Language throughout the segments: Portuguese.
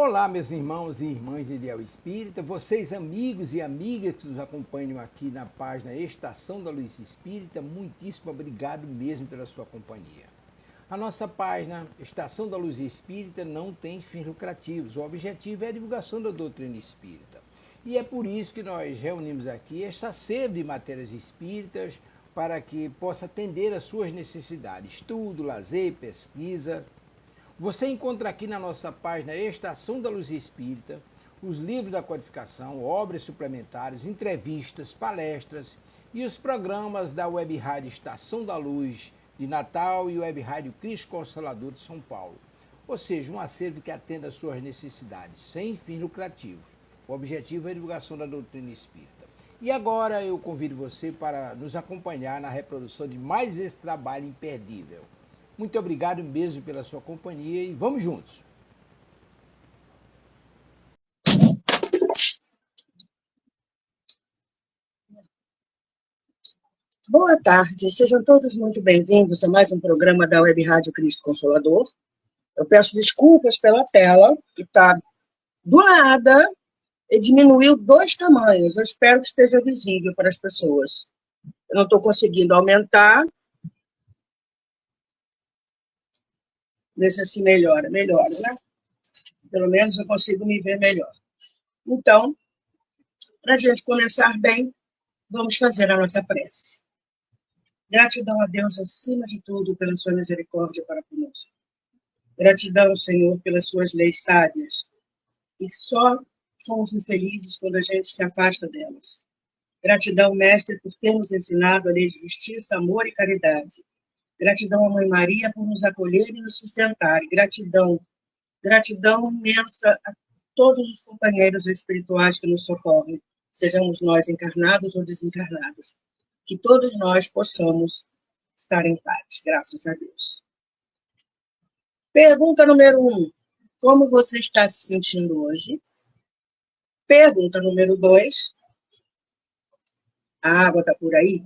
Olá, meus irmãos e irmãs de Ideal Espírita, vocês amigos e amigas que nos acompanham aqui na página Estação da Luz Espírita, muitíssimo obrigado mesmo pela sua companhia. A nossa página Estação da Luz Espírita não tem fins lucrativos, o objetivo é a divulgação da doutrina espírita. E é por isso que nós reunimos aqui esta sede de matérias espíritas para que possa atender às suas necessidades, estudo, lazer, pesquisa. Você encontra aqui na nossa página Estação da Luz Espírita os livros da codificação, obras suplementares, entrevistas, palestras e os programas da Web Rádio Estação da Luz de Natal e Web Rádio Cristo Consolador de São Paulo. Ou seja, um acervo que atenda às suas necessidades, sem fins lucrativos. O objetivo é a divulgação da doutrina espírita. E agora eu convido você para nos acompanhar na reprodução de mais esse trabalho imperdível. Muito obrigado mesmo pela sua companhia e vamos juntos. Boa tarde, sejam todos muito bem-vindos a mais um programa da Web Rádio Cristo Consolador. Eu peço desculpas pela tela, que está do nada e diminuiu 2 tamanhos. Eu espero que esteja visível para as pessoas. Eu não estou conseguindo aumentar. Ver se assim melhora, né? Pelo menos eu consigo me ver melhor. Então, para a gente começar bem, vamos fazer a nossa prece. Gratidão a Deus acima de tudo pela sua misericórdia para conosco. Gratidão, Senhor, pelas suas leis sábias. E só somos infelizes quando a gente se afasta delas. Gratidão, Mestre, por ter nos ensinado a lei de justiça, amor e caridade. Gratidão à Mãe Maria por nos acolher e nos sustentar. Gratidão imensa a todos os companheiros espirituais que nos socorrem, sejamos nós encarnados ou desencarnados. Que todos nós possamos estar em paz, graças a Deus. Pergunta número 1. Como você está se sentindo hoje? Pergunta número 2. A água está por aí?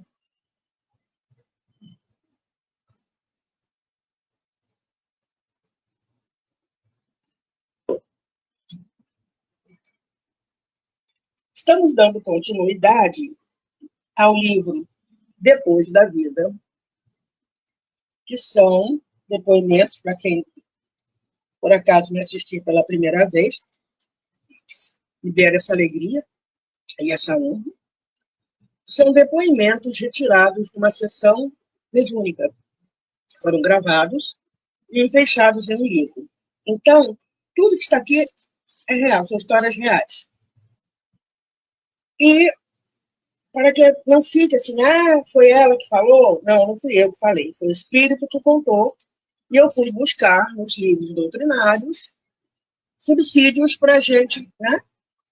Estamos dando continuidade ao livro Depois da Vida, que são depoimentos, para quem por acaso me assistir pela primeira vez, me der essa alegria e essa honra. São depoimentos retirados de uma sessão mediúnica. Foram gravados e fechados em um livro. Então, tudo que está aqui é real, são histórias reais. E para que não fique assim, foi ela que falou. Não fui eu que falei, foi o espírito que contou. E eu fui buscar nos livros doutrinários subsídios para a gente, né?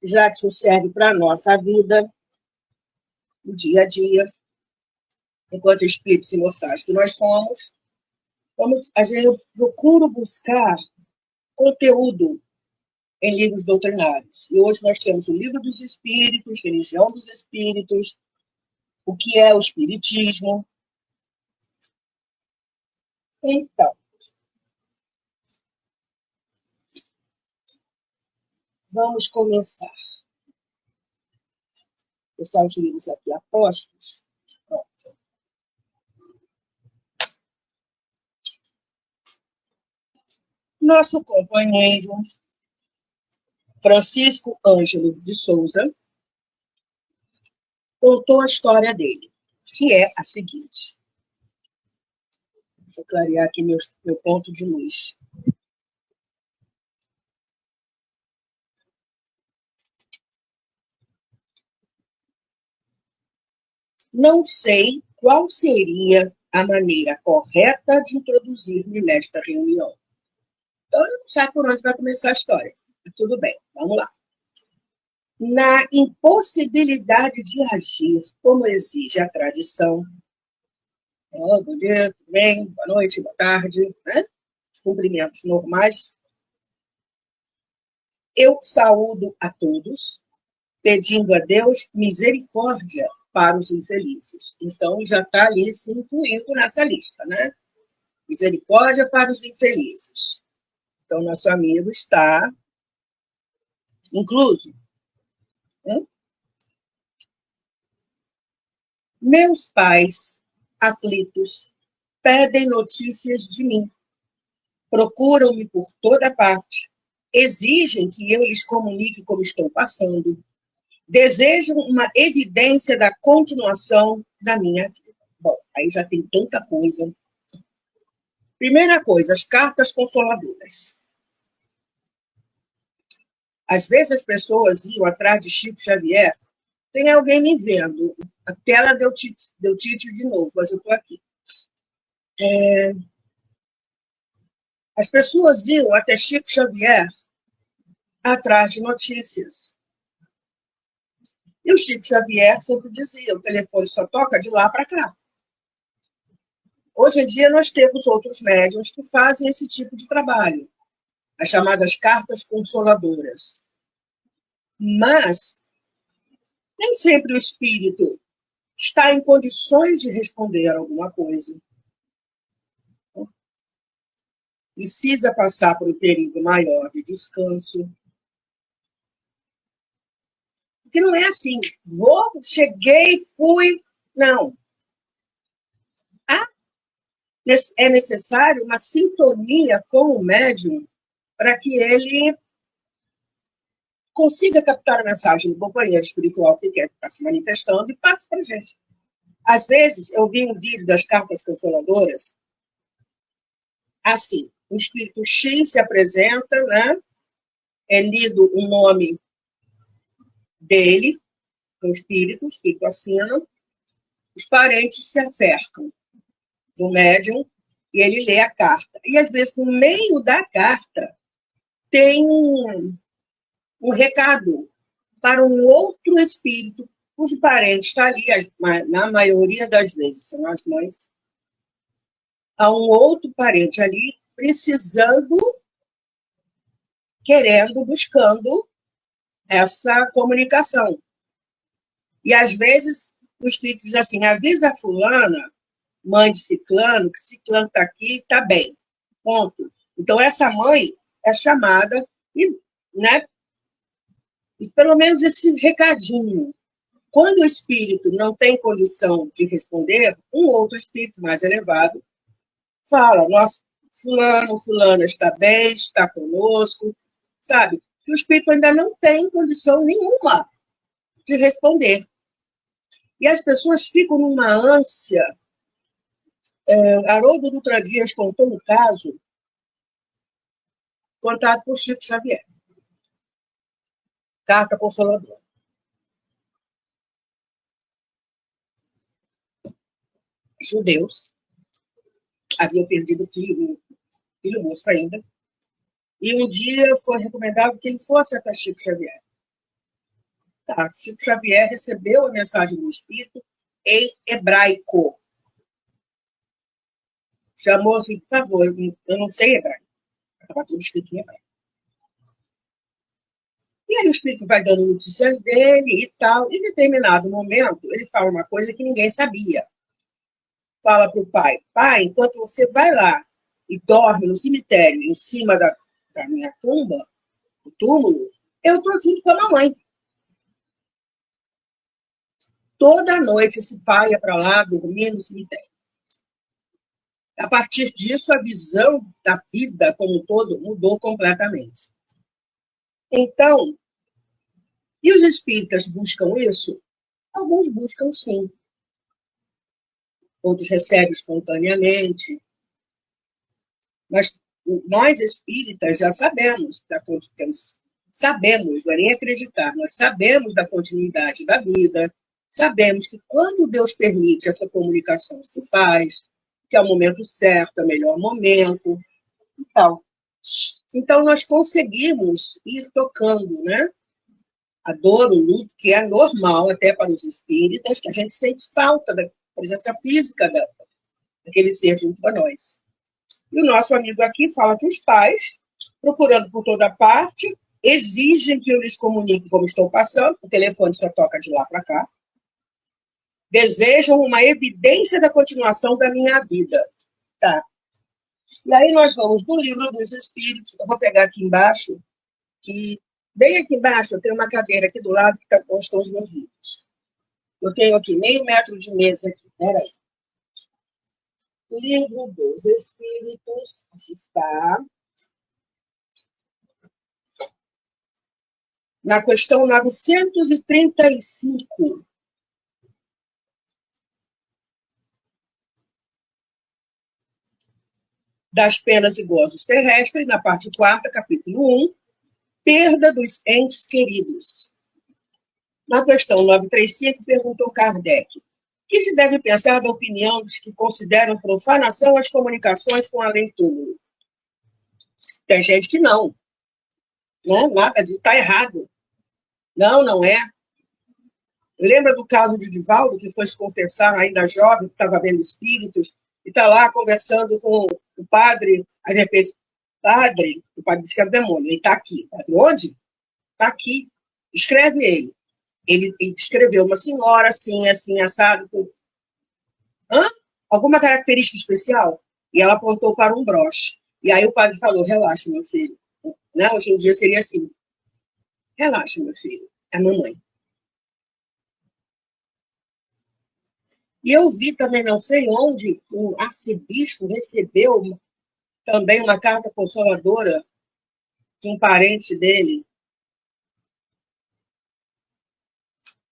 Já que isso serve para a nossa vida, no dia a dia, enquanto espíritos imortais que nós somos, a gente procura buscar conteúdo em livros doutrinários. E hoje nós temos o Livro dos Espíritos, Religião dos Espíritos, o que é o Espiritismo. Então, vamos começar. Vou usar os livros aqui apostos. Pronto. Nosso companheiro Francisco Ângelo de Souza contou a história dele, que é a seguinte. Vou clarear aqui meu ponto de luz. Não sei qual seria a maneira correta de introduzir-me nesta reunião. Então, eu não sei por onde vai começar a história. Tudo bem, vamos lá. Na impossibilidade de agir como exige a tradição. Bom dia, tudo bem? Boa noite, boa tarde, né? Os cumprimentos normais. Eu saúdo a todos, pedindo a Deus misericórdia para os infelizes. Então, já está ali se incluindo nessa lista, né? Misericórdia para os infelizes. Então, nosso amigo está incluso. Meus pais, aflitos, pedem notícias de mim, procuram-me por toda parte, exigem que eu lhes comunique como estou passando, desejam uma evidência da continuação da minha vida. Bom, aí já tem tanta coisa. Primeira coisa, as cartas consoladoras. Às vezes as pessoas iam atrás de Chico Xavier. Tem alguém me vendo. A tela deu título de novo, mas eu estou aqui. As pessoas iam até Chico Xavier atrás de notícias. E o Chico Xavier sempre dizia, o telefone só toca de lá para cá. Hoje em dia nós temos outros médiuns que fazem esse tipo de trabalho, as chamadas cartas consoladoras. Mas nem sempre o espírito está em condições de responder alguma coisa. Precisa passar por um período maior de descanso. Porque não é assim, cheguei, fui. Não. É necessário uma sintonia com o médium para que ele consiga captar a mensagem do companheiro espiritual que quer estar se manifestando e passe para a gente. Às vezes, eu vi um vídeo das cartas consoladoras, assim, o espírito X se apresenta, né? É lido o nome dele, o espírito assina, os parentes se acercam do médium e ele lê a carta. E, às vezes, no meio da carta, tem um recado para um outro espírito, cujo parente está ali, na maioria das vezes, são as mães, há um outro parente ali precisando, querendo, buscando essa comunicação. E, às vezes, o espírito diz assim, avisa a fulana, mãe de ciclano, que ciclano está aqui, está bem. Ponto. Então, essa mãe é chamada, né? E pelo menos esse recadinho. Quando o espírito não tem condição de responder, um outro espírito mais elevado fala, nossa, fulana está bem, está conosco, sabe? Que o espírito ainda não tem condição nenhuma de responder. E as pessoas ficam numa ânsia. Haroldo Dutra Dias contou um caso contado por Chico Xavier. Carta consoladora. Judeus haviam perdido o filho moço ainda, e um dia foi recomendado que ele fosse até Chico Xavier. Tá, Chico Xavier recebeu a mensagem do Espírito em hebraico. Chamou assim, por favor, eu não sei hebraico. Estava tudo escrito em hebraico. E aí o Espírito vai dando notícias dele e tal. Em determinado momento, ele fala uma coisa que ninguém sabia. Fala para o pai, pai, enquanto você vai lá e dorme no cemitério, em cima da minha tumba, do túmulo, eu estou junto com a mamãe. Toda noite esse pai ia para lá dormir no cemitério. A partir disso, a visão da vida como um todo mudou completamente. Então, e os espíritas buscam isso? Alguns buscam, sim. Outros recebem espontaneamente. Mas nós espíritas já sabemos, não é nem acreditar, nós sabemos da continuidade da vida, sabemos que quando Deus permite essa comunicação se faz, que é o momento certo, é o melhor momento e tal. Então, nós conseguimos ir tocando, né? A dor, o luto, que é normal até para os espíritas, que a gente sente falta da presença física daquele ser junto a nós. E o nosso amigo aqui fala que os pais, procurando por toda parte, exigem que eu lhes comunique como estou passando, o telefone só toca de lá para cá, desejam uma evidência da continuação da minha vida. Tá. E aí nós vamos no livro dos Espíritos, eu vou pegar aqui embaixo, que Bem aqui embaixo, eu tenho uma cadeira aqui do lado que constam os meus livros. Eu tenho aqui meio metro de mesa aqui. Peraí. Livro dos Espíritos, aqui está. Na questão 935. Das penas e gozos terrestres, na parte 4ª, capítulo 1, perda dos entes queridos. Na questão 935, perguntou Kardec: que se deve pensar da opinião dos que consideram profanação as comunicações com além-túmulo? Tem gente que não. Nada de está errado. Não é. Lembra do caso de Divaldo, que foi se confessar ainda jovem, que estava vendo espíritos, e está lá conversando com o padre, aí de repente, o padre disse que era demônio, ele está aqui. Padre, onde? Está aqui. Escreve ele. Ele descreveu uma senhora assim, assado, tudo. Alguma característica especial? E ela apontou para um broche. E aí o padre falou: relaxa, meu filho. Hoje em dia seria assim: relaxa, meu filho, é a mamãe. E eu vi também, não sei onde, o arcebispo recebeu também uma carta consoladora de um parente dele.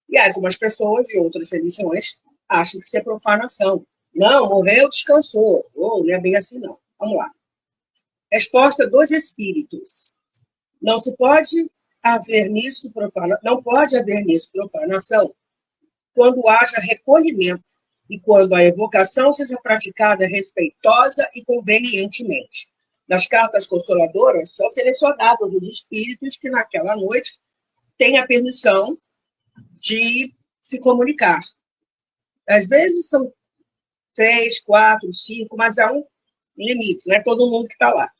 E aí, como as pessoas de outras religiões acham que isso é profanação. Não, morreu, descansou. Não é bem assim, não. Vamos lá. Resposta dos espíritos. Não pode haver nisso profanação quando haja recolhimento e quando a evocação seja praticada respeitosa e convenientemente. Nas cartas consoladoras, são selecionados os espíritos que naquela noite têm a permissão de se comunicar. Às vezes são 3, 4, 5, mas há um limite, não é todo mundo que está lá.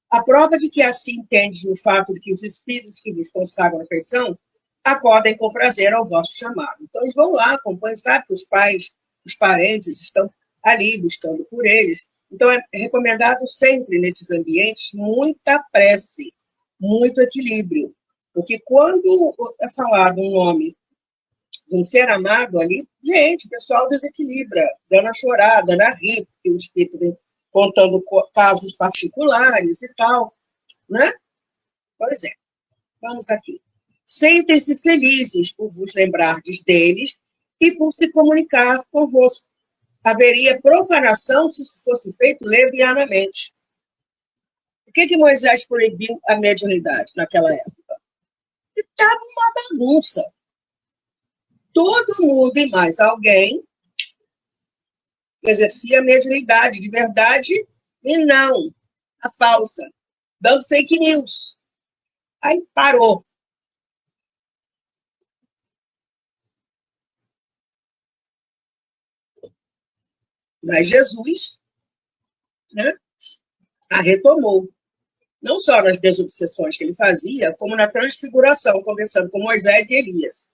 A prova de que assim tendes no fato de que os espíritos que vos consagram a feição acodem com prazer ao vosso chamado. Então, eles vão lá, acompanham, sabe que os pais, os parentes estão ali buscando por eles. Então, é recomendado sempre, nesses ambientes, muita prece, muito equilíbrio. Porque quando é falado um nome de um ser amado ali, gente, o pessoal desequilibra, dando a chorar, dando a rir, porque o espírito vem contando casos particulares e tal, né? Pois é, vamos aqui. Sentem-se felizes por vos lembrardes deles e por se comunicar convosco. Haveria profanação se isso fosse feito levianamente. Por que Moisés proibiu a mediunidade naquela época? Estava uma bagunça. Todo mundo e mais alguém exercia a mediunidade de verdade e não a falsa, dando fake news. Aí parou. Mas Jesus, né, a retomou. Não só nas desobsessões que ele fazia, como na transfiguração, conversando com Moisés e Elias.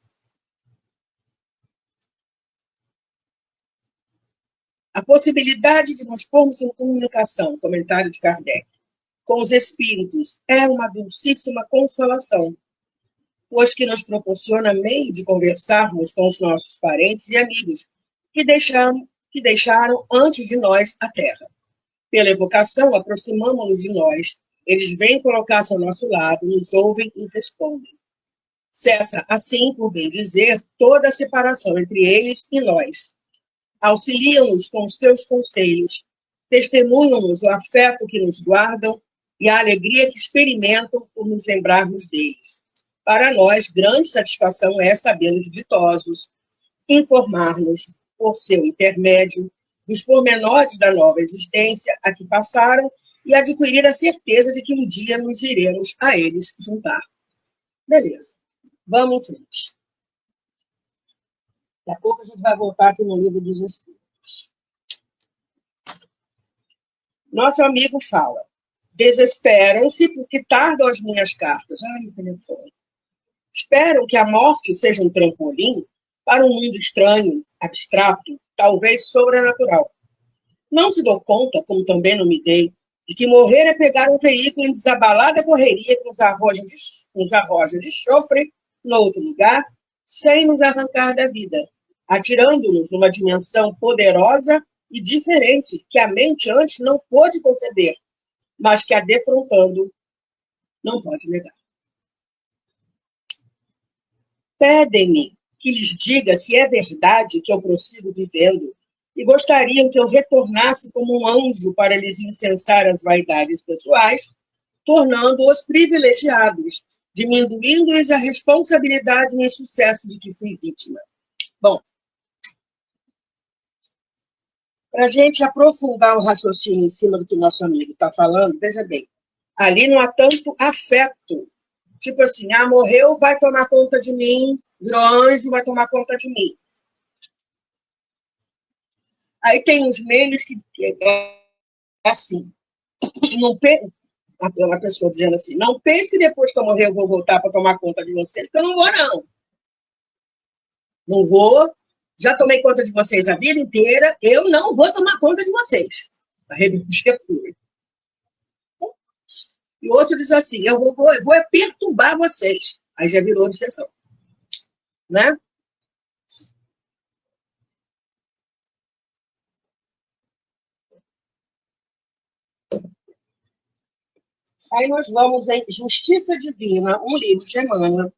A possibilidade de nos pormos em comunicação, comentário de Kardec, com os espíritos é uma dulcíssima consolação, pois que nos proporciona meio de conversarmos com os nossos parentes e amigos que deixaram antes de nós a terra. Pela evocação, aproximamo-nos de nós, eles vêm colocar-se ao nosso lado, nos ouvem e respondem. Cessa, assim, por bem dizer, toda a separação entre eles e nós. Auxiliam-nos com os seus conselhos, testemunham-nos o afeto que nos guardam e a alegria que experimentam por nos lembrarmos deles. Para nós, grande satisfação é sabê-los ditosos, informar-nos, por seu intermédio, dos pormenores da nova existência a que passaram e adquirir a certeza de que um dia nos iremos a eles juntar. Beleza. Vamos em frente. Daqui a pouco a gente vai voltar aqui no livro dos Espíritos. Nosso amigo fala: desesperam-se porque tardam as minhas cartas. Ai, o telefone. Esperam que a morte seja um trampolim para um mundo estranho, abstrato, talvez sobrenatural. Não se dou conta, como também não me dei, de que morrer é pegar um veículo em desabalada correria com os arrojos de chofre no outro lugar, sem nos arrancar da vida, atirando-nos numa dimensão poderosa e diferente que a mente antes não pôde conceber, mas que a defrontando não pode negar. Pedem-me que lhes diga se é verdade que eu prossigo vivendo e gostariam que eu retornasse como um anjo para lhes incensar as vaidades pessoais, tornando-os privilegiados, diminuindo-lhes a responsabilidade no insucesso de que fui vítima. Bom, para a gente aprofundar o raciocínio em cima do que o nosso amigo está falando, veja bem, ali não há tanto afeto. Tipo assim, morreu, vai tomar conta de mim, virou anjo, vai tomar conta de mim. Aí tem uns memes que é assim, não uma pessoa dizendo assim, não pense que depois que eu morrer eu vou voltar para tomar conta de vocês, porque eu não vou, não. Não vou, já tomei conta de vocês a vida inteira, eu não vou tomar conta de vocês. A rebeldia pura. E outro diz assim, eu vou perturbar vocês. Aí já virou obsessão. Né? Aí nós vamos em Justiça Divina, um livro de Emmanuel.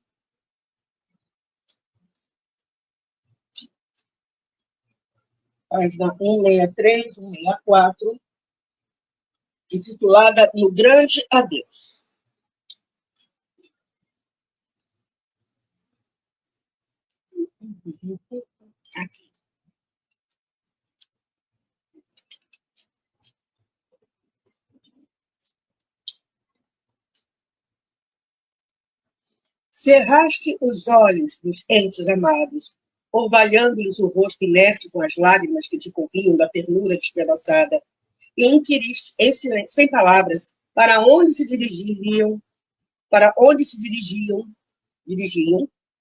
Página 163, 164, intitulada No Grande Adeus. Aqui. Cerraste os olhos dos entes amados, orvalhando-lhes o rosto inerte com as lágrimas que te corriam da ternura despedaçada, e inquiriste, sem palavras, para onde se dirigiam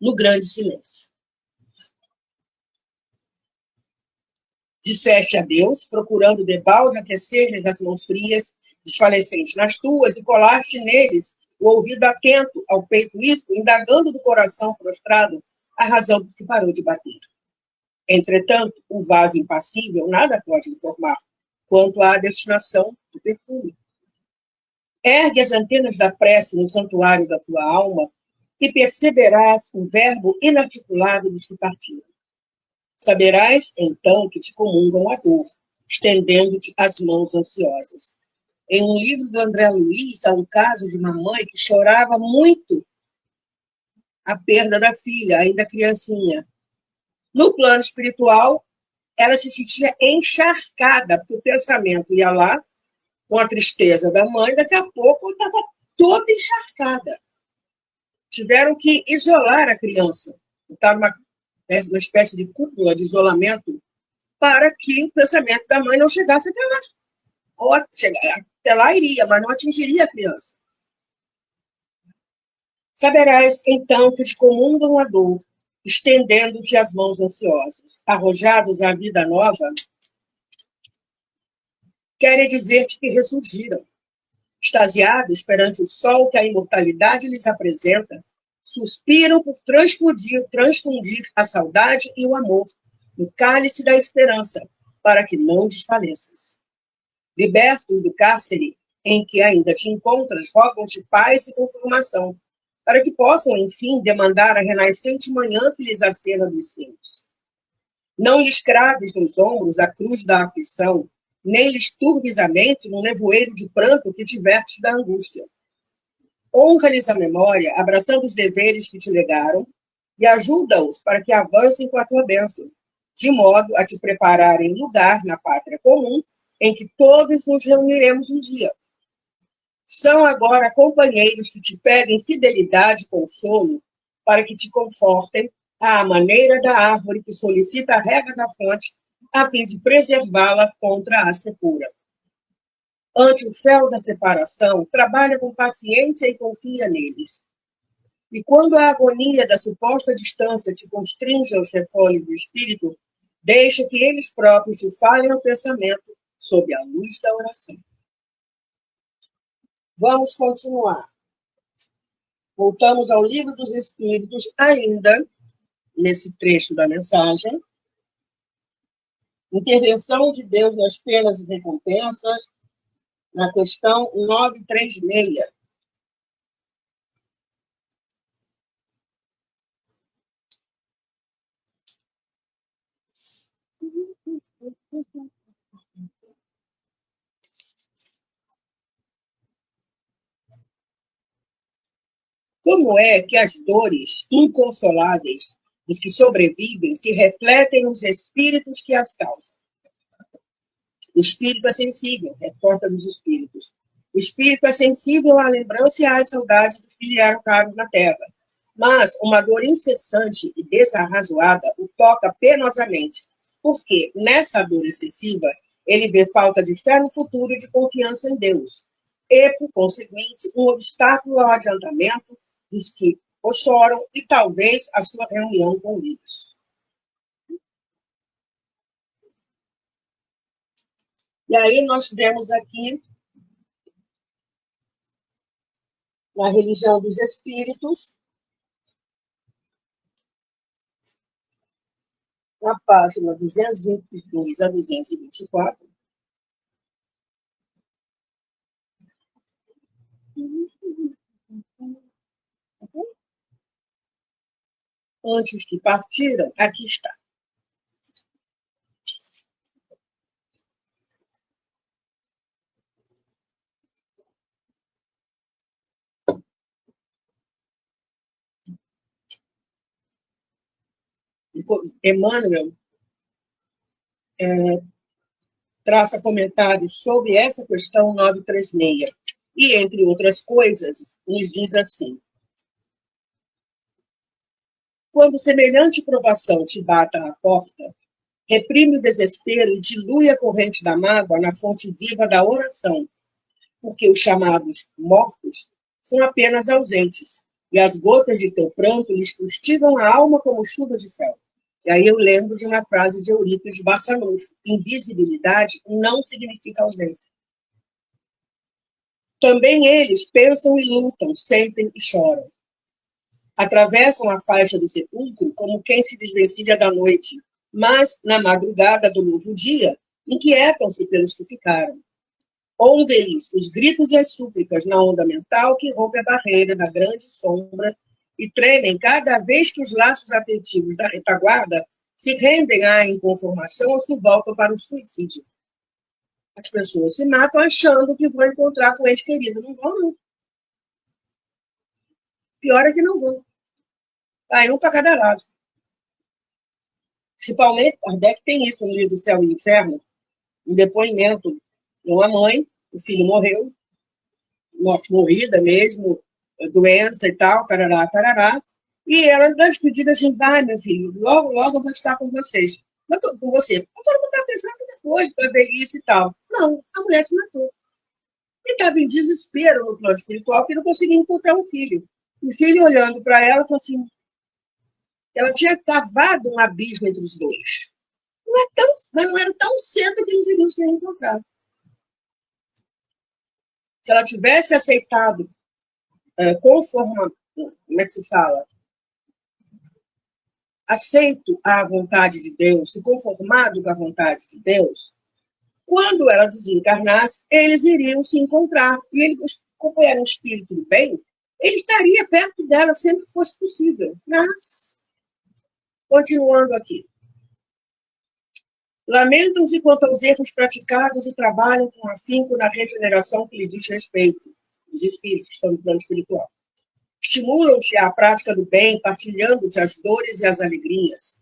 no grande silêncio. Disseste adeus, procurando debalde aquecer-lhes as mãos frias, desfalecentes nas tuas, e colaste neles o ouvido atento ao peito ísco, indagando do coração prostrado a razão por que parou de bater. Entretanto, o vaso impassível nada pode informar quanto à destinação do perfume. Ergue as antenas da prece no santuário da tua alma e perceberás o verbo inarticulado dos que partiram. Saberás, então, que te comungam a dor, estendendo-te as mãos ansiosas. Em um livro do André Luiz, há um caso de uma mãe que chorava muito a perda da filha, ainda criancinha. No plano espiritual, ela se sentia encharcada, porque o pensamento ia lá, com a tristeza da mãe, daqui a pouco ela estava toda encharcada. Tiveram que isolar a criança, botar uma espécie de cúpula de isolamento para que o pensamento da mãe não chegasse até lá. Ou até lá iria, mas não atingiria a criança. Saberás, então, que te comungam a dor, estendendo-te as mãos ansiosas. Arrojados à vida nova, querem dizer-te que ressurgiram. Extasiados perante o sol que a imortalidade lhes apresenta, suspiram por transfundir a saudade e o amor no cálice da esperança, para que não desfaleças. Libertos do cárcere em que ainda te encontras, rogam-te paz e conformação, para que possam, enfim, demandar a renascente manhã que lhes acena dos seus. Não lhes craves nos ombros a cruz da aflição, nem lhes turbes a mente no nevoeiro de pranto que te verte da angústia. Honra-lhes a memória, abraçando os deveres que te legaram, e ajuda-os para que avancem com a tua bênção, de modo a te prepararem lugar na pátria comum, em que todos nos reuniremos um dia. São agora companheiros que te pedem fidelidade e consolo, para que te confortem à maneira da árvore que solicita a rega da fonte, a fim de preservá-la contra a secura. Ante o fel da separação, trabalha com paciência e confia neles. E quando a agonia da suposta distância te constringe aos refolhos do espírito, deixa que eles próprios te falem ao pensamento sob a luz da oração. Vamos continuar. Voltamos ao Livro dos Espíritos, ainda nesse trecho da mensagem. Intervenção de Deus nas penas e recompensas, na questão 936. Como é que as dores inconsoláveis dos que sobrevivem se refletem nos espíritos que as causam? O espírito é sensível, reporta dos espíritos. O espírito é sensível à lembrança e às saudades dos que lhe eram caros na terra. Mas uma dor incessante e desarrazoada o toca penosamente, porque nessa dor excessiva ele vê falta de fé no futuro e de confiança em Deus, e, por conseguinte, um obstáculo ao adiantamento dos que o choram e talvez a sua reunião com eles. E aí nós temos aqui, na religião dos espíritos, na página 222 a 224, antes que partiram, aqui está. Emmanuel traça comentários sobre essa questão 936. E, entre outras coisas, nos diz assim: quando semelhante provação te bata à porta, reprime o desespero e dilui a corrente da mágoa na fonte viva da oração, porque os chamados mortos são apenas ausentes, e as gotas de teu pranto lhes fustigam a alma como chuva de fel. E aí eu lembro de uma frase de Eurípides Barçanufo: invisibilidade não significa ausência. Também eles pensam e lutam, sentem e choram. Atravessam a faixa do sepulcro como quem se desvencilha da noite, mas, na madrugada do novo dia, inquietam-se pelos que ficaram. Ouvem-lhes os gritos e as súplicas na onda mental que rompe a barreira da grande sombra e tremem cada vez que os laços afetivos da retaguarda se rendem à inconformação ou se voltam para o suicídio. As pessoas se matam achando que vão encontrar com o ente querido. Não vão, não. Pior é que não vão. Vai um para cada lado. Principalmente, Kardec tem isso no livro Céu e Inferno, um depoimento de uma mãe, o filho morreu, morte morrida mesmo, doença e tal, tarará, tarará, e ela das pedidas assim: vai, meu filho, logo, logo eu vou estar com vocês. Mas com você. Agora eu vou estar pensando depois, da velhice e tal. Não, a mulher se matou. E estava em desespero no plano espiritual, porque não conseguia encontrar o filho. O filho, olhando para ela, falou assim: ela tinha cavado um abismo entre os dois. Mas não era tão cedo que eles iriam se reencontrar. Se ela tivesse aceitado, como é que se fala? Aceito a vontade de Deus, se conformado com a vontade de Deus, quando ela desencarnasse, eles iriam se encontrar. E ele, como era um espírito do bem, ele estaria perto dela sempre que fosse possível. Mas, continuando aqui. Lamentam-se quanto aos erros praticados e trabalham com afinco na regeneração que lhes diz respeito, os espíritos que estão no plano espiritual. Estimulam-te à prática do bem, partilhando-te as dores e as alegrias.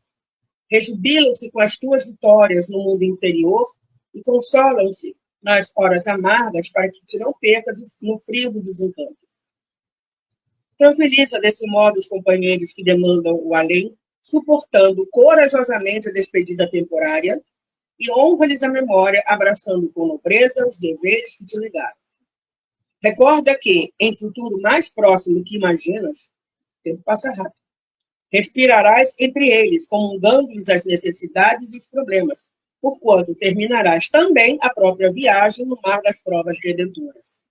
Rejubilam-se com as tuas vitórias no mundo interior e consolam-se nas horas amargas para que te não percas no frio do desencanto. Tranquiliza desse modo os companheiros que demandam o além, suportando corajosamente a despedida temporária, e honra-lhes a memória, abraçando com nobreza os deveres que te legaram. Recorda que, em futuro mais próximo que imaginas, o tempo passa rápido, respirarás entre eles, comungando-lhes as necessidades e os problemas, porquanto terminarás também a própria viagem no mar das provas redentoras.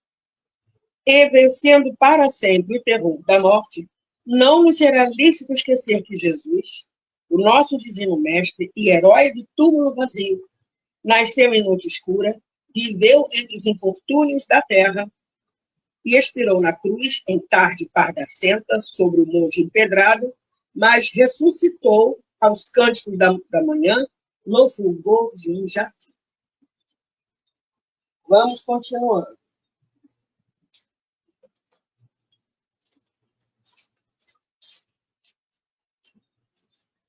e vencendo para sempre o terror da morte, não nos será lícito esquecer que Jesus, o nosso divino mestre e herói do túmulo vazio, nasceu em noite escura, viveu entre os infortúnios da terra e expirou na cruz em tarde pardacenta sobre o monte empedrado, mas ressuscitou aos cânticos da manhã no fulgor de um jardim. Vamos continuando.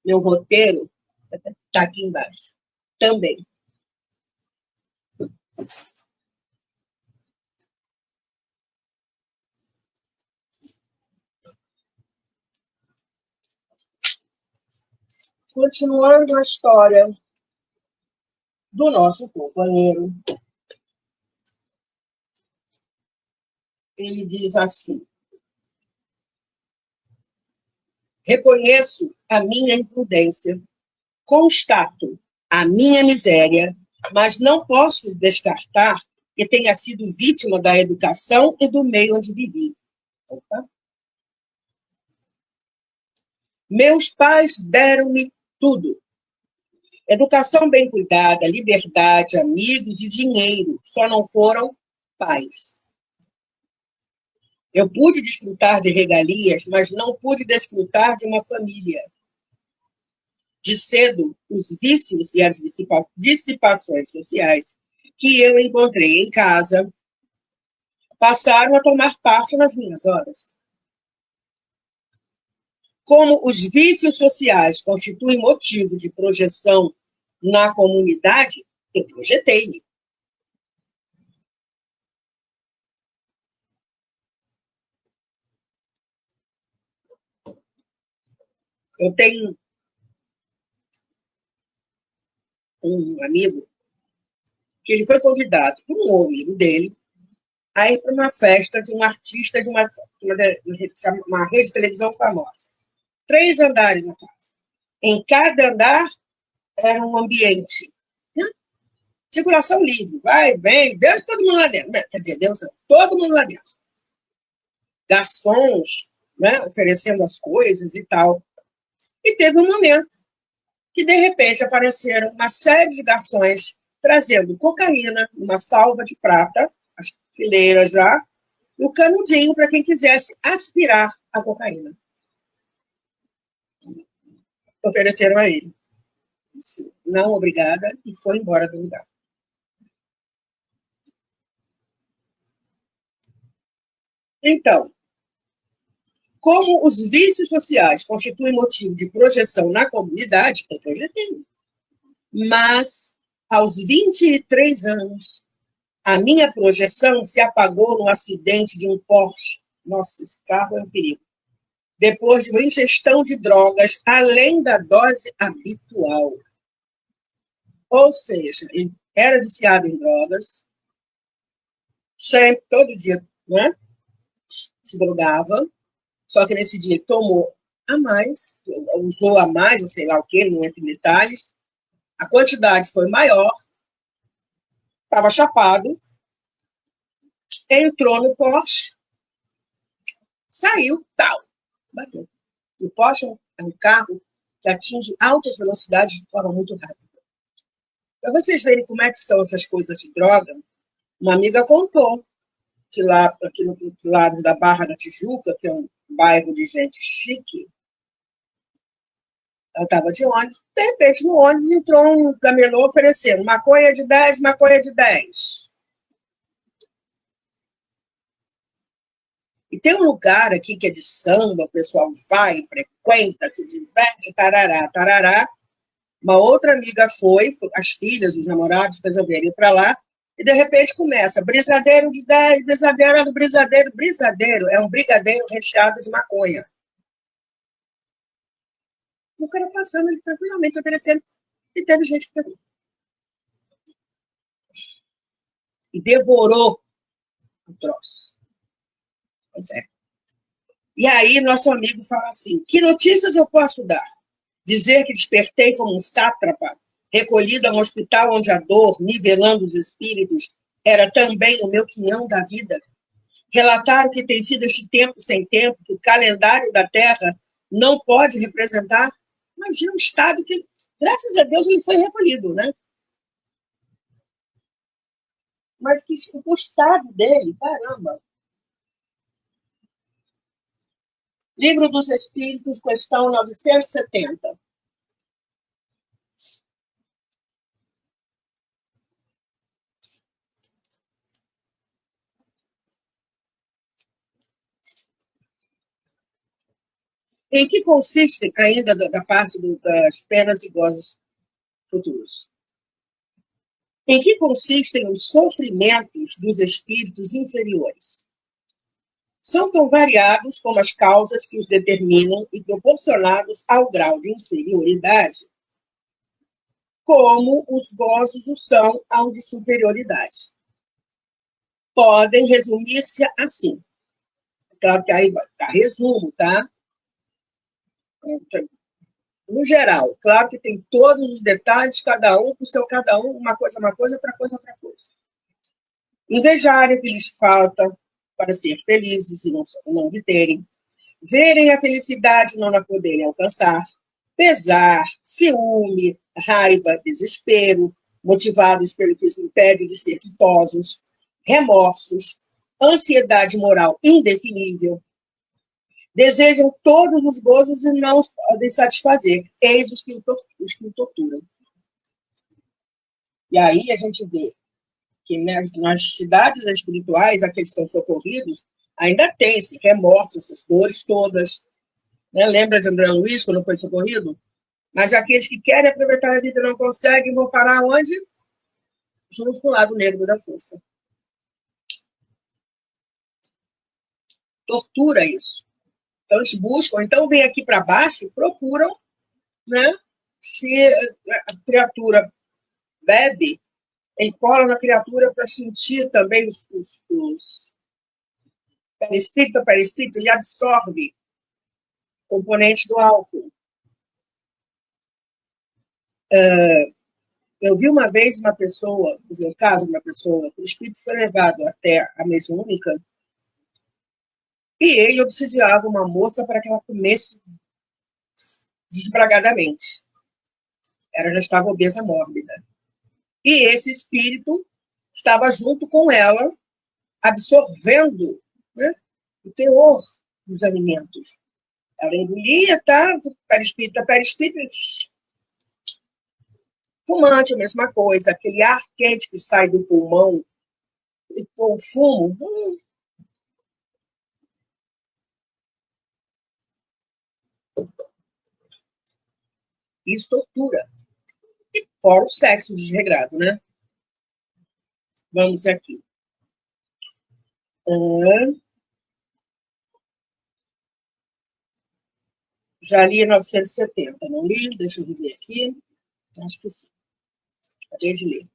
Meu roteiro está aqui embaixo também. Continuando a história do nosso companheiro, ele diz assim: reconheço a minha imprudência, constato a minha miséria, mas não posso descartar que tenha sido vítima da educação e do meio onde vivi. Opa. Meus pais deram-me tudo. Educação bem cuidada, liberdade, amigos e dinheiro, só não foram pais. Eu pude desfrutar de regalias, mas não pude desfrutar de uma família. De cedo, os vícios e as dissipações sociais que eu encontrei em casa passaram a tomar parte nas minhas horas. Como os vícios sociais constituem motivo de projeção na comunidade, eu projetei-me. Eu tenho um amigo que ele foi convidado por um amigo dele a ir para uma festa de um artista de uma rede de televisão famosa. 3 andares na casa. Em cada andar era um ambiente. Né? Circulação livre. Vai, vem, Deus, todo mundo lá dentro. Quer dizer, Deus, todo mundo lá dentro. Garçons, né, oferecendo as coisas e tal. E teve um momento que, de repente, apareceram uma série de garçons trazendo cocaína, uma salva de prata, as fileiras já, e o canudinho para quem quisesse aspirar a cocaína. Ofereceram a ele. Disse, não, obrigada, e foi embora do lugar. Então, como os vícios sociais constituem motivo de projeção na comunidade, eu projetei. Mas, aos 23 anos, a minha projeção se apagou no acidente de um Porsche. Nossa, esse carro é um perigo. Depois de uma ingestão de drogas além da dose habitual. Ou seja, ele era viciado em drogas, sempre, todo dia, né? Se drogava, só que nesse dia ele tomou a mais, usou a mais, não sei lá o que, não entra em detalhes, a quantidade foi maior, estava chapado, entrou no Porsche, saiu, tal, bateu. O Porsche é um carro que atinge altas velocidades de forma muito rápida. Para vocês verem como é que são essas coisas de droga, uma amiga contou que lá, aqui no lado da Barra da Tijuca, que é um bairro de gente chique, ela estava de ônibus, de repente no ônibus entrou um camelô oferecendo maconha de 10, maconha de 10. E tem um lugar aqui que é de samba, o pessoal vai, frequenta, se diverte, tarará, tarará. Uma outra amiga foi, as filhas, os namorados resolveram ir para lá, e de repente começa, brisadeiro de 10, brisadeiro do brisadeiro. Brisadeiro é um brigadeiro recheado de maconha. O cara passando, ele tranquilamente oferecendo, e teve gente que pegou. E devorou o troço. Pois é. E aí, nosso amigo fala assim, que notícias eu posso dar? Dizer que despertei como um sátrapa, recolhido a um hospital onde a dor, nivelando os espíritos, era também o meu quinhão da vida? relatar o que tem sido este tempo sem tempo, que o calendário da Terra não pode representar. Imagina um estado que, graças a Deus, ele foi recolhido, né? Mas que o estado dele, caramba. Livro dos Espíritos, questão 970. Em que consiste, ainda da parte das penas e gozos futuros? Em que consistem os sofrimentos dos espíritos inferiores? São tão variados como as causas que os determinam e proporcionados ao grau de inferioridade, como os gozos o são aos de superioridade. Podem resumir-se assim. Claro que aí tá resumo, tá? No geral, claro que tem todos os detalhes, cada um com seu cada um, uma coisa, outra coisa, outra coisa. Invejarem o que lhes falta para ser felizes e não obterem, verem a felicidade e não a poderem alcançar, pesar, ciúme, raiva, desespero, motivados pelo que os impede de ser ditosos, remorsos, ansiedade moral indefinível, desejam todos os gozos e não os podem satisfazer. Eis os que o torturam. E aí a gente vê que nas cidades espirituais, aqueles que são socorridos, ainda tem esse remorso, essas dores todas. Né? Lembra de André Luiz, quando foi socorrido? Mas aqueles que querem aproveitar a vida e não conseguem, vão parar onde? Junto com o lado negro da força. Tortura isso. Então, eles buscam, então vem aqui para baixo, procuram, né? Se a criatura bebe, ele cola na criatura para sentir também os perispírito, ele absorve componentes do álcool. Eu vi uma vez uma pessoa, um caso de uma pessoa, o espírito foi levado até a mediúnica e ele obsidiava uma moça para que ela comesse desbragadamente. Ela já estava obesa mórbida. E esse espírito estava junto com ela, absorvendo, né, o teor dos alimentos. Ela engolia, tá? Perispírito, fumante, a mesma coisa. Aquele ar quente que sai do pulmão e com o fumo, isso tortura. Fora o sexo desregrado, né? Vamos aqui. Já li 970, não li? Deixa eu ver aqui. Acho que sim. Acabei de ler.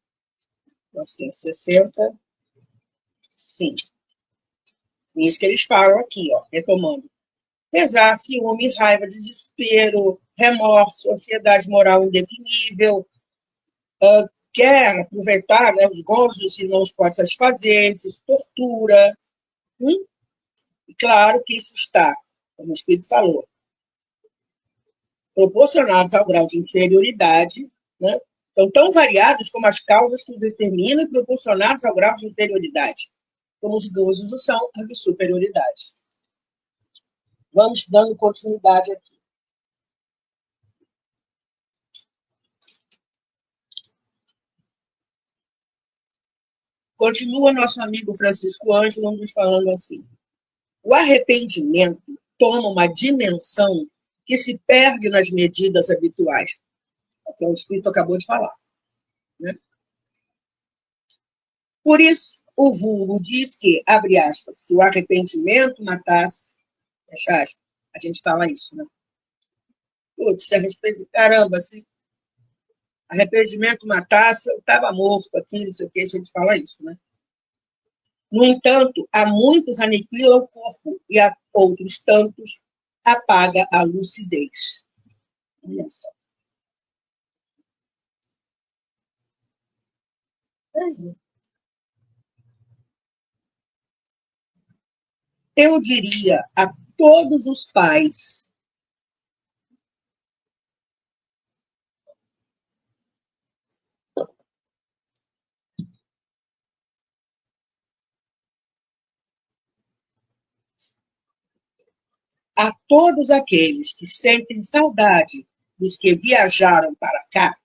960, sim. Isso que eles falam aqui, ó, retomando. Pesar, ciúme, raiva, desespero, remorso, ansiedade moral indefinível, quer aproveitar, né, os gozos e não os pode satisfazer, tortura. E claro que isso está, como o Espírito falou, proporcionados ao grau de inferioridade, né? São tão variados como as causas que o determinam e proporcionados ao grau de inferioridade, como os gozos o são a de superioridade. Vamos dando continuidade aqui. Continua nosso amigo Francisco Ângelo nos falando assim: o arrependimento toma uma dimensão que se perde nas medidas habituais, é o que o Espírito acabou de falar. Né? Por isso, o vulgo diz que, abre aspas, se o arrependimento matasse, fecha aspas, a gente fala isso, né? Putz, se caramba, se arrependimento matasse, eu estava morto aqui, não sei o que, a gente fala isso, né? No entanto, a muitos aniquila o corpo e a outros tantos apaga a lucidez. Olha só. eu diria a todos os pais a todos aqueles que sentem saudade dos que viajaram para cá,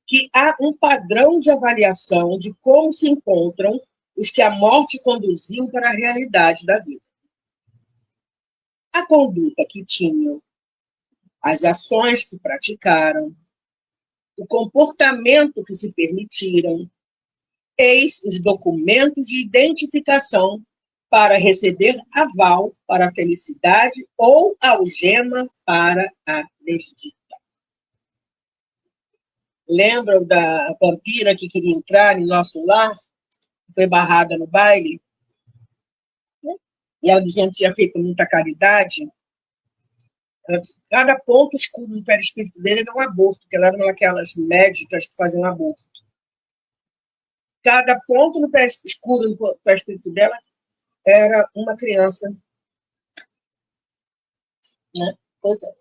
que há um padrão de avaliação de como se encontram os que a morte conduziu para a realidade da vida. A conduta que tinham, as ações que praticaram, o comportamento que se permitiram, eis os documentos de identificação para receber aval para a felicidade ou algema para a desdita. Lembram da vampira que queria entrar em nosso lar? Foi barrada no baile? E ela dizendo que tinha feito muita caridade. Cada ponto escuro no perispírito dele era um aborto, porque ela era uma daquelas médicas que faziam aborto. Cada ponto no escuro no perispírito dela era uma criança. Né? Pois é.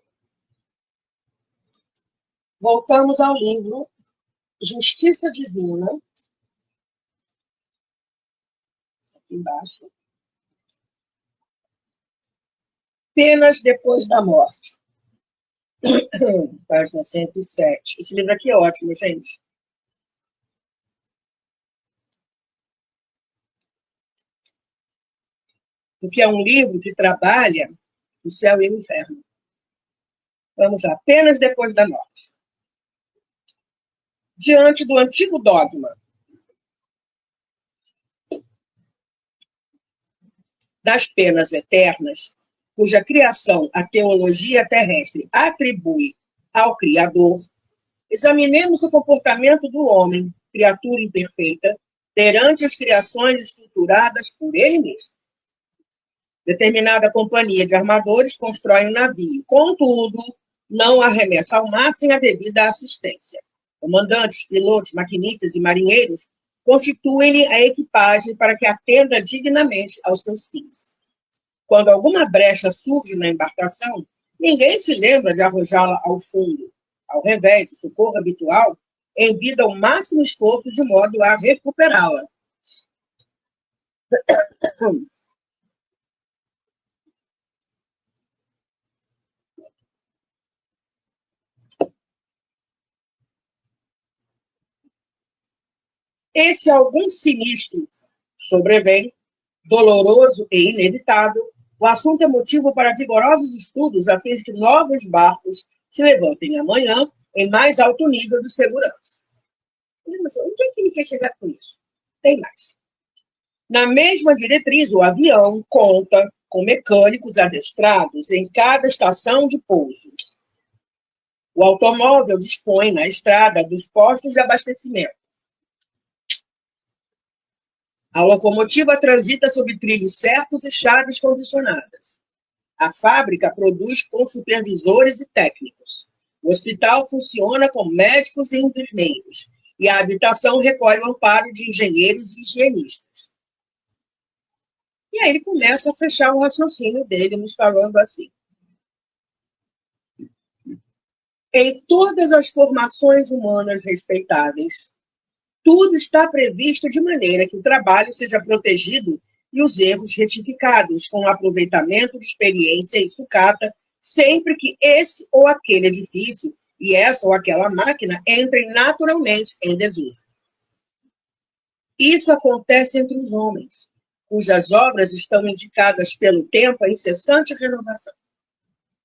Voltamos ao livro Justiça Divina, aqui embaixo. Penas depois da morte. Página 107. Esse livro aqui é ótimo, gente. Porque é um livro que trabalha o céu e o inferno. Vamos lá. Penas depois da morte. Diante do antigo dogma das penas eternas, cuja criação a teologia terrestre atribui ao Criador, examinemos o comportamento do homem, criatura imperfeita, perante as criações estruturadas por ele mesmo. Determinada companhia de armadores constrói um navio, contudo, não arremessa ao mar sem a devida assistência. Comandantes, pilotos, maquinistas e marinheiros constituem-lhe a equipagem para que atenda dignamente aos seus fins. Quando alguma brecha surge na embarcação, ninguém se lembra de arrojá-la ao fundo. Ao revés, o socorro habitual envida o máximo esforço de modo a recuperá-la. E se algum sinistro sobrevém, doloroso e inevitável, o assunto é motivo para vigorosos estudos a fim de que novos barcos se levantem amanhã em mais alto nível de segurança. Mas o que é que ele quer chegar com isso? Tem mais. Na mesma diretriz, o avião conta com mecânicos adestrados em cada estação de pouso. O automóvel dispõe na estrada dos postos de abastecimento. A locomotiva transita sob trilhos certos e chaves condicionadas. A fábrica produz com supervisores e técnicos. O hospital funciona com médicos e enfermeiros. E a habitação recolhe o amparo de engenheiros e higienistas. E aí ele começa a fechar o raciocínio dele, nos falando assim. Em todas as formações humanas respeitáveis, tudo está previsto de maneira que o trabalho seja protegido e os erros retificados, com o aproveitamento de experiência e sucata, sempre que esse ou aquele edifício e essa ou aquela máquina entrem naturalmente em desuso. Isso acontece entre os homens, cujas obras estão indicadas pelo tempo a incessante renovação.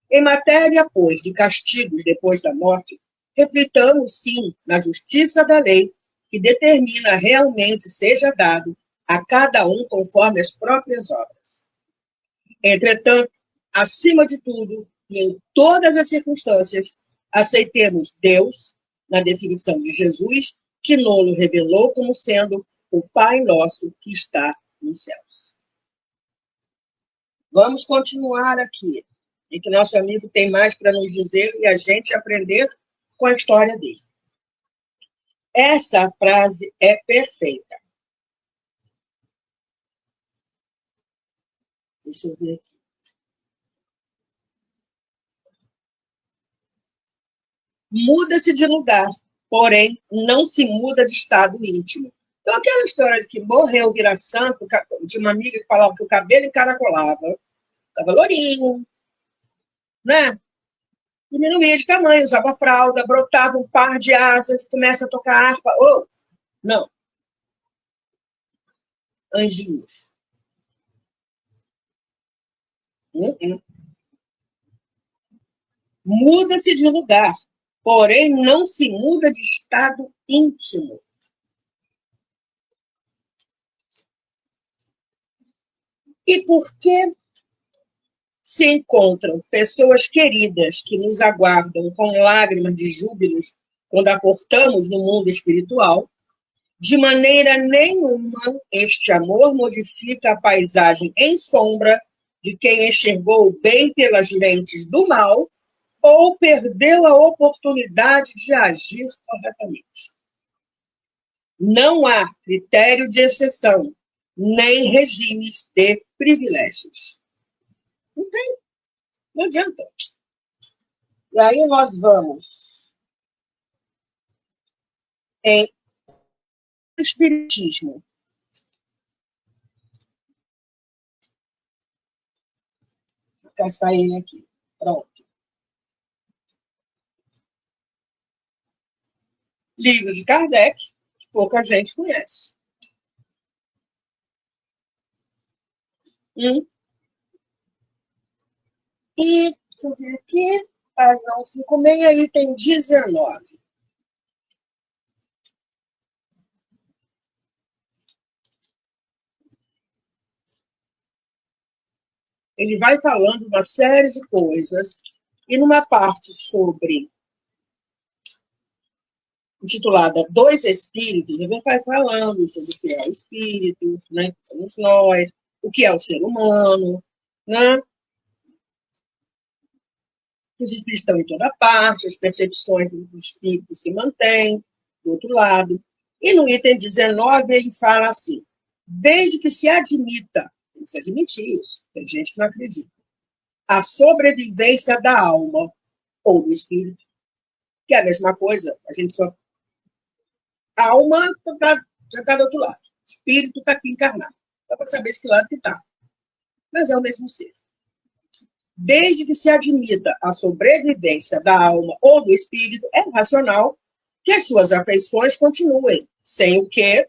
Em matéria, pois, de castigos depois da morte, reflitamos, sim, na justiça da lei, que determina realmente seja dado a cada um conforme as próprias obras. Entretanto, acima de tudo e em todas as circunstâncias, aceitemos Deus, na definição de Jesus, que nos revelou como sendo o Pai nosso que está nos céus. Vamos continuar aqui, em que nosso amigo tem mais para nos dizer e a gente aprender com a história dele. Essa frase é perfeita. Deixa eu ver aqui. Muda-se de lugar, porém não se muda de estado íntimo. Então, aquela história de que morreu, vira santo, de uma amiga que falava que o cabelo encaracolava, ficava lourinho, né? Diminuía de tamanho, usava fralda, brotava um par de asas, começa a tocar harpa. Oh, não. Anjinhos. Muda-se de lugar, porém não se muda de estado íntimo. E por que se encontram pessoas queridas que nos aguardam com lágrimas de júbilos quando aportamos no mundo espiritual? De maneira nenhuma, este amor modifica a paisagem em sombra de quem enxergou bem pelas lentes do mal ou perdeu a oportunidade de agir corretamente. Não há critério de exceção, nem regimes de privilégios. Não tem, não adianta. E aí nós vamos em Espiritismo. Vou caçar ele aqui. Pronto. Livro de Kardec, que pouca gente conhece. E, deixa eu ver aqui, página 156, item 19. Ele vai falando uma série de coisas, e numa parte intitulada Dois Espíritos, ele vai falando sobre o que é o espírito, né, que somos nós, o que é o ser humano, né? Os espíritos estão em toda parte, as percepções do espírito se mantêm, do outro lado. E no item 19 ele fala assim, desde que se admita, tem que se admitir isso, tem gente que não acredita, a sobrevivência da alma ou do espírito, que é a mesma coisa, a gente só... A alma já está do outro lado, o espírito está aqui encarnado, dá para saber de que lado que está, mas é o mesmo ser. Desde que se admita a sobrevivência da alma ou do espírito, é racional que as suas afeições continuem, sem o que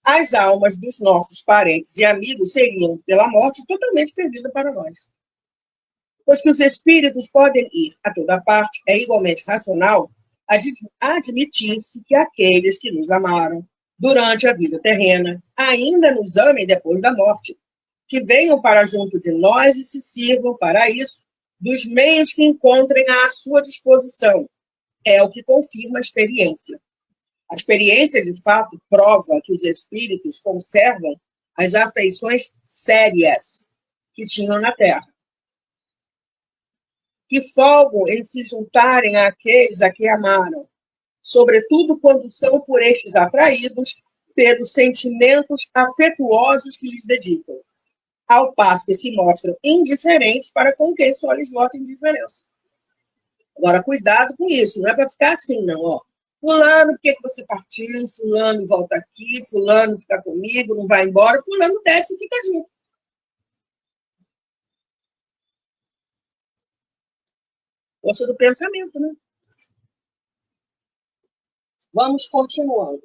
as almas dos nossos parentes e amigos seriam, pela morte, totalmente perdidas para nós. Pois que os espíritos podem ir a toda parte, é igualmente racional admitir-se que aqueles que nos amaram durante a vida terrena ainda nos amem depois da morte, que venham para junto de nós e se sirvam para isso dos meios que encontrem à sua disposição. É o que confirma a experiência. A experiência, de fato, prova que os espíritos conservam as afeições sérias que tinham na Terra, que folgam em se juntarem àqueles a que amaram, sobretudo quando são por estes atraídos pelos sentimentos afetuosos que lhes dedicam, ao passo que se mostram indiferentes para com quem só lhes vota indiferença. Agora, cuidado com isso, não é para ficar assim, não, ó. Fulano, por que você partiu? Fulano volta aqui, fulano fica comigo, não vai embora, fulano desce e fica junto. Força do pensamento, né? Vamos continuando,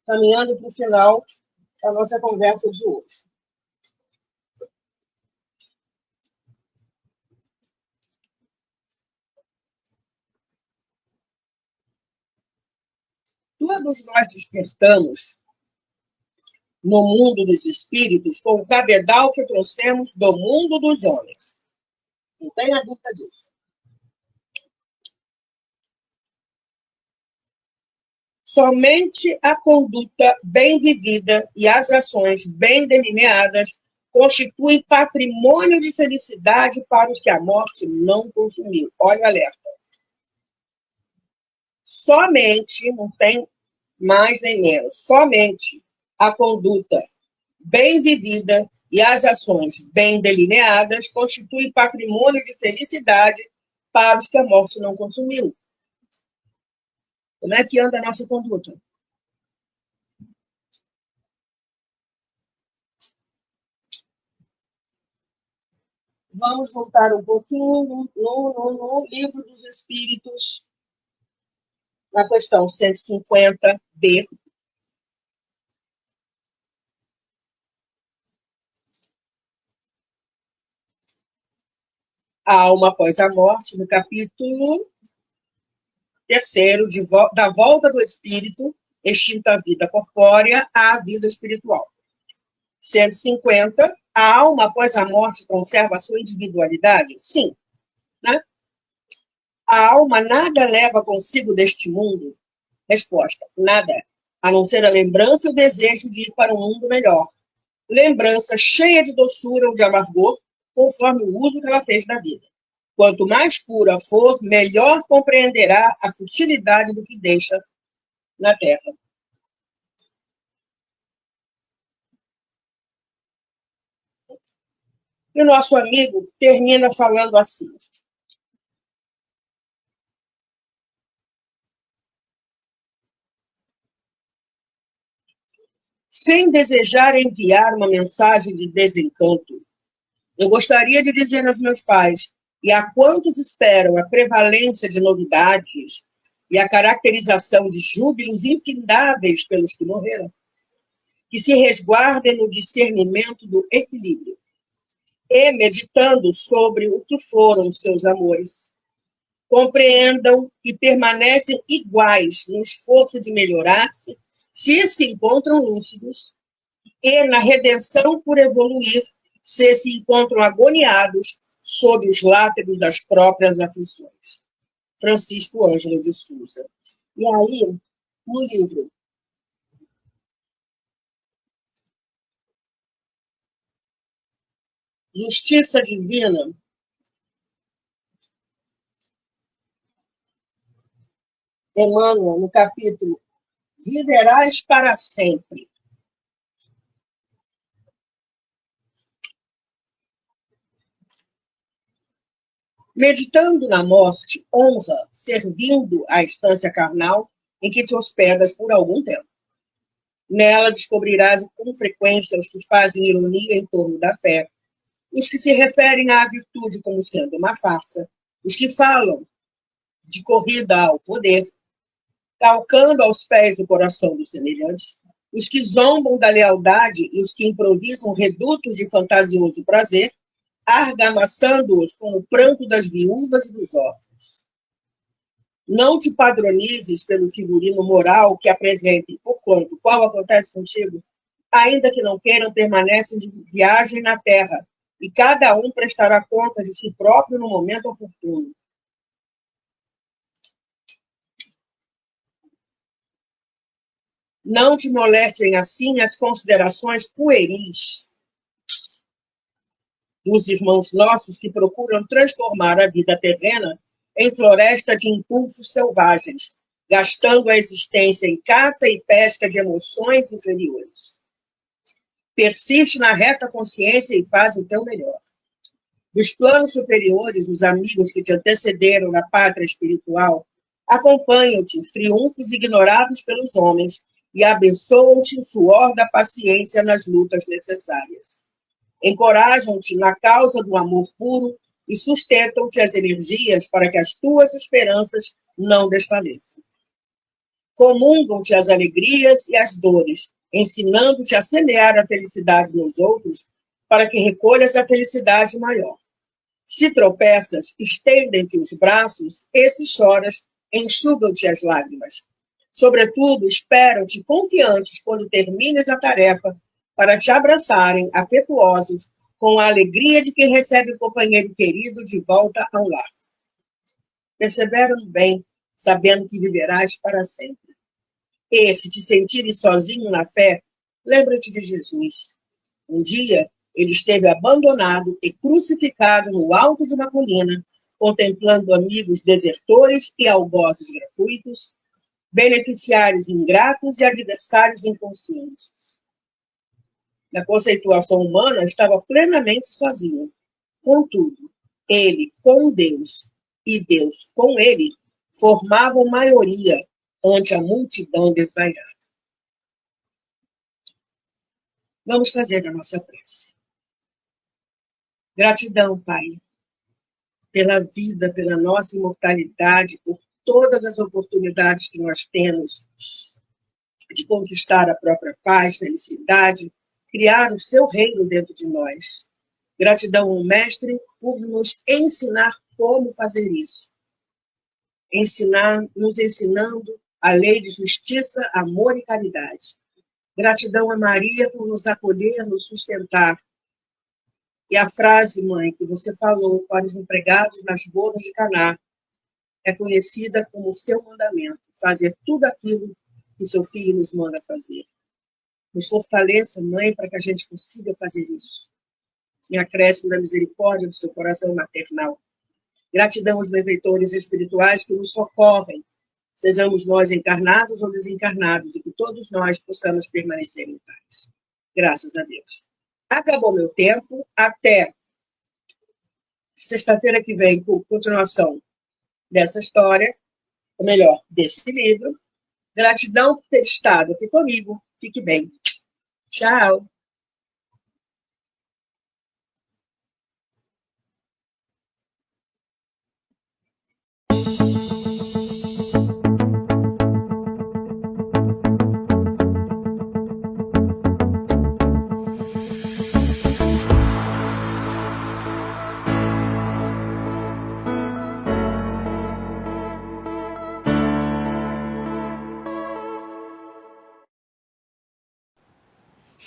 caminhando para o final da nossa conversa de hoje. Todos nós despertamos no mundo dos espíritos com o cabedal que trouxemos do mundo dos homens. Não tenha dúvida disso. Somente a conduta bem vivida e as ações bem delineadas constituem patrimônio de felicidade para os que a morte não consumiu. Olha o alerta. Somente, não tem mais nem menos, somente a conduta bem vivida E as ações bem delineadas constituem patrimônio de felicidade para os que a morte não consumiu. Como é que anda a nossa conduta? Vamos voltar um pouquinho no Livro dos Espíritos, na questão 150b. A alma após a morte, no capítulo 3º, da volta do espírito, extinta a vida corpórea à vida espiritual. 150, a alma após a morte conserva a sua individualidade? Sim. Né? A alma nada leva consigo deste mundo? Resposta, nada, a não ser a lembrança e o desejo de ir para um mundo melhor. Lembrança cheia de doçura ou de amargor, conforme o uso que ela fez da vida. Quanto mais pura for, melhor compreenderá a futilidade do que deixa na Terra. E o nosso amigo termina falando assim: sem desejar enviar uma mensagem de desencanto, eu gostaria de dizer aos meus pais e a quantos esperam a prevalência de novidades e a caracterização de júbilos infindáveis pelos que morreram, que se resguardem no discernimento do equilíbrio e, meditando sobre o que foram seus amores, compreendam e permanecem iguais no esforço de melhorar-se, se encontram lúcidos, e na redenção por evoluir, se encontram agoniados sob os látigos das próprias aflições. Francisco Ângelo de Souza. E aí, no livro Justiça Divina, Emmanuel, no capítulo Viverás para sempre, meditando na morte, honra, servindo a estância carnal em que te hospedas por algum tempo. Nela descobrirás com frequência os que fazem ironia em torno da fé, os que se referem à virtude como sendo uma farsa, os que falam de corrida ao poder, calcando aos pés do coração dos semelhantes, os que zombam da lealdade e os que improvisam redutos de fantasioso prazer, argamassando-os com o pranto das viúvas e dos órfãos. Não te padronizes pelo figurino moral que apresentem, porquanto, qual acontece contigo, ainda que não queiram, permanecem de viagem na terra, e cada um prestará conta de si próprio no momento oportuno. Não te molestem assim as considerações pueris dos irmãos nossos que procuram transformar a vida terrena em floresta de impulsos selvagens, gastando a existência em caça e pesca de emoções inferiores. Persiste na reta consciência e faz o teu melhor. Dos planos superiores, os amigos que te antecederam na pátria espiritual acompanham-te os triunfos ignorados pelos homens e abençoam-te o suor da paciência nas lutas necessárias. Encorajam-te na causa do amor puro e sustentam-te as energias para que as tuas esperanças não desfaleçam. Comungam-te as alegrias e as dores, ensinando-te a semear a felicidade nos outros para que recolhas a felicidade maior. Se tropeças, estendem-te os braços, e se choras, enxugam-te as lágrimas. Sobretudo, esperam-te confiantes quando termines a tarefa, para te abraçarem, afetuosos, com a alegria de quem recebe o companheiro querido de volta ao lar. Persevera no bem, sabendo que viverás para sempre. E, se te sentires sozinho na fé, lembra-te de Jesus. Um dia, ele esteve abandonado e crucificado no alto de uma colina, contemplando amigos desertores e algozes gratuitos, beneficiários ingratos e adversários inconscientes. na conceituação humana, estava plenamente sozinho. Contudo, ele com Deus e Deus com ele formavam maioria ante a multidão desvairada. Vamos fazer a nossa prece. Gratidão, Pai, pela vida, pela nossa imortalidade, por todas as oportunidades que nós temos de conquistar a própria paz, felicidade, criar o seu reino dentro de nós. Gratidão ao Mestre por nos ensinar como fazer isso. Nos ensinando a lei de justiça, amor e caridade. Gratidão a Maria por nos acolher, nos sustentar. E a frase, mãe, que você falou para os empregados nas bodas de Caná é conhecida como o seu mandamento, fazer tudo aquilo que seu filho nos manda fazer. Nos fortaleça, mãe, para que a gente consiga fazer isso. Em acréscimo da misericórdia do seu coração maternal. Gratidão aos benfeitores espirituais que nos socorrem, sejamos nós encarnados ou desencarnados, e que todos nós possamos permanecer em paz. Graças a Deus. Acabou meu tempo, até sexta-feira que vem, com continuação dessa história, ou melhor, desse livro. Gratidão por ter estado aqui comigo. Fique bem. Tchau.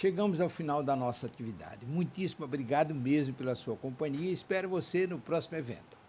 Chegamos ao final da nossa atividade. Muitíssimo obrigado mesmo pela sua companhia e espero você no próximo evento.